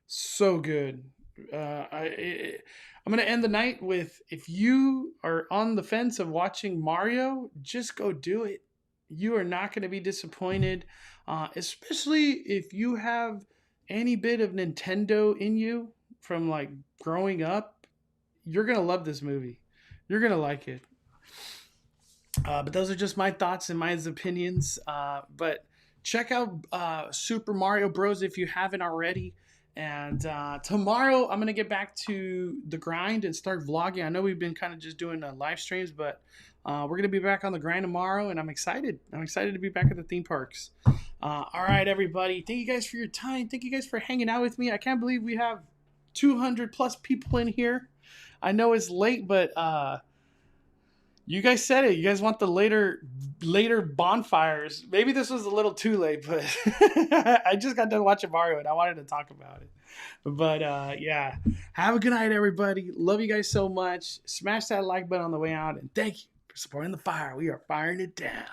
So good. I'm going to end the night with, if you are on the fence of watching Mario, just go do it. You are not going to be disappointed, especially if you have any bit of Nintendo in you from like growing up. You're going to love this movie. You're going to like it. But those are just my thoughts and my opinions. But check out Super Mario Bros. If you haven't already. And tomorrow I'm going to get back to the grind and start vlogging. I know we've been kind of just doing live streams, but we're going to be back on the grind tomorrow, and I'm excited. I'm excited to be back at the theme parks. All right, everybody. Thank you guys for your time. Thank you guys for hanging out with me. I can't believe we have 200 plus people in here. I know it's late, but you guys said it. You guys want the later bonfires. Maybe this was a little too late, but I just got done watching Mario and I wanted to talk about it. But yeah, have a good night, everybody. Love you guys so much. Smash that like button on the way out, and thank you for supporting the fire. We are firing it down.